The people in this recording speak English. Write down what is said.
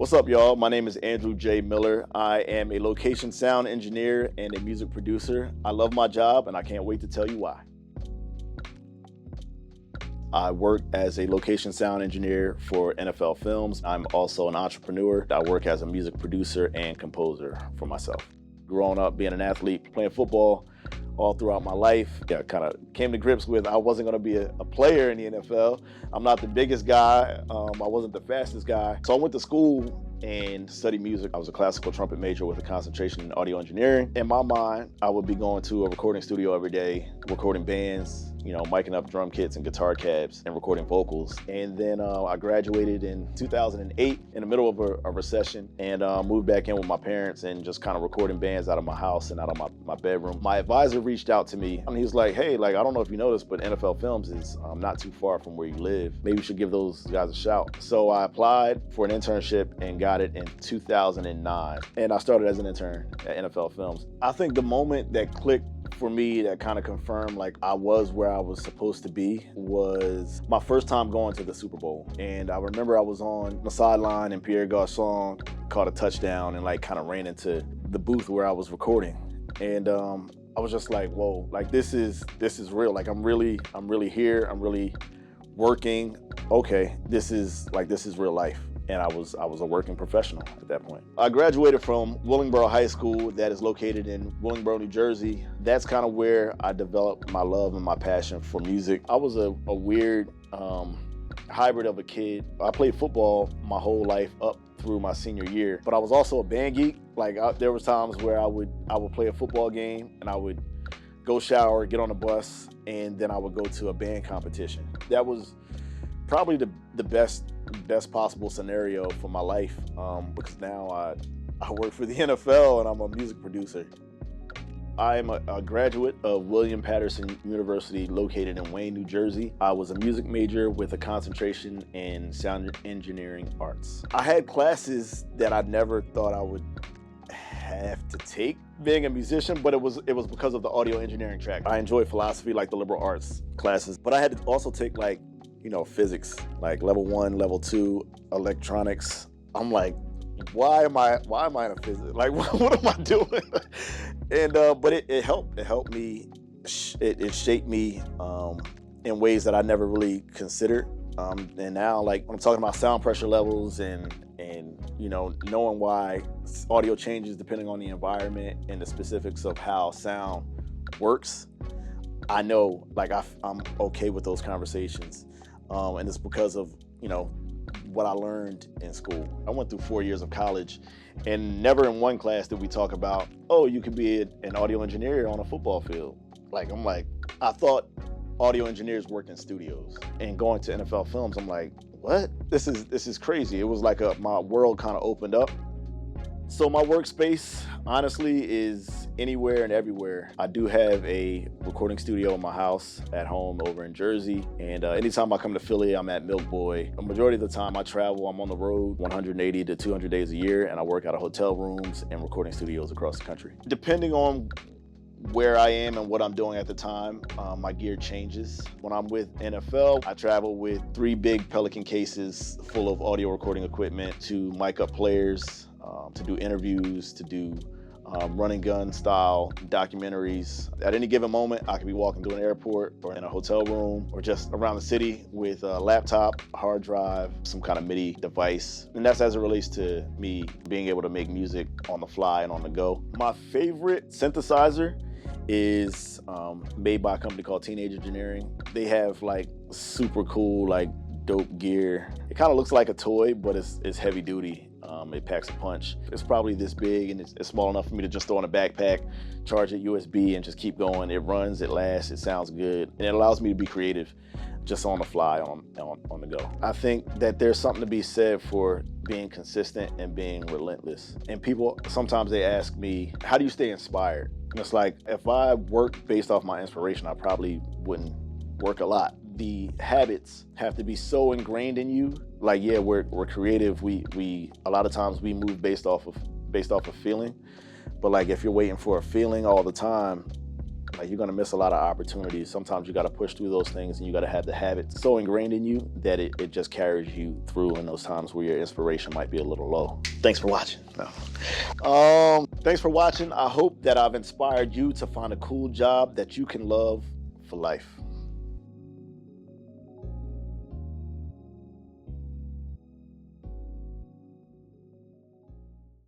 What's up, y'all? My name is Andrew J. Miller. I am a location sound engineer and a music producer. I love my job and I can't wait to tell you why. I work as a location sound engineer for NFL Films. I'm also an entrepreneur. I work as a music producer and composer for myself. Growing up, being an athlete, playing football all throughout my life, kind of came to grips with I wasn't going to be a player in the NFL. I'm not the biggest guy. I wasn't the fastest guy. So I went to school and studied music. I was a classical trumpet major with a concentration in audio engineering. In my mind, I would be going to a recording studio every day, recording bands, miking up drum kits and guitar cabs and recording vocals. And then I graduated in 2008 in the middle of a recession and moved back in with my parents and just kind of recording bands out of my house and out of my bedroom. My advisor reached out to me and he was like, hey, I don't know if you know this, but NFL Films is not too far from where you live. Maybe you should give those guys a shout. So I applied for an internship and got it in 2009. And I started as an intern at NFL Films. I think the moment that clicked for me, that kind of confirmed I was where I was supposed to be, was my first time going to the Super Bowl. And I remember I was on the sideline and Pierre Garçon caught a touchdown and kind of ran into the booth where I was recording. And I was just like, whoa, this is real. I'm really here. I'm really working. Okay, this is real life. And I was a working professional at that point. I graduated from Willingboro High School that is located in Willingboro, New Jersey. That's kind of where I developed my love and my passion for music. I was a weird hybrid of a kid. I played football my whole life up through my senior year, but I was also a band geek. There was times where I would play a football game and I would go shower, get on the bus, and then I would go to a band competition. That was probably the best possible scenario for my life because now I work for the NFL and I'm a music producer. I am a graduate of William Patterson University located in Wayne, New Jersey. I was a music major with a concentration in sound engineering arts. I had classes that I never thought I would have to take being a musician, but it was because of the audio engineering track. I enjoy philosophy, the liberal arts classes, but I had to also take physics, level 1, level 2, electronics. I'm like, why am I in a physics? What am I doing? And but it helped me. It shaped me in ways that I never really considered. And now, when I'm talking about sound pressure levels and knowing why audio changes depending on the environment and the specifics of how sound works, I know I'm okay with those conversations. And it's because of, what I learned in school. I went through 4 years of college and never in one class did we talk about, you could be an audio engineer on a football field. I thought audio engineers worked in studios, and going to NFL Films, I'm like, what? This is crazy. It was my world kind of opened up. So my workspace, honestly, is anywhere and everywhere. I do have a recording studio in my house at home over in Jersey. And anytime I come to Philly, I'm at Milk Boy. A majority of the time I travel, I'm on the road 180 to 200 days a year, and I work out of hotel rooms and recording studios across the country. Depending on where I am and what I'm doing at the time, my gear changes. When I'm with NFL, I travel with 3 big Pelican cases full of audio recording equipment to mic up players, to do interviews, to do run and gun style documentaries. At any given moment, I could be walking through an airport or in a hotel room or just around the city with a laptop, a hard drive, some kind of MIDI device. And that's as it relates to me being able to make music on the fly and on the go. My favorite synthesizer is made by a company called Teenage Engineering. They have super cool, dope gear. It kind of looks like a toy, but it's heavy duty. It packs a punch. It's probably this big and it's small enough for me to just throw in a backpack, charge it USB and just keep going. It runs, it lasts, it sounds good, and it allows me to be creative just on the fly, on the go. I think that there's something to be said for being consistent and being relentless. And people, sometimes they ask me, how do you stay inspired? And it's if I work based off my inspiration, I probably wouldn't work a lot. The habits have to be so ingrained in you. We're creative. We a lot of times we move based off of feeling. But if you're waiting for a feeling all the time, Like, you're gonna miss a lot of opportunities. Sometimes you gotta push through those things, and you gotta have the habit so ingrained in you that it just carries you through in those times where your inspiration might be a little low. Thanks for watching. Thanks for watching. I hope that I've inspired you to find a cool job that you can love for life.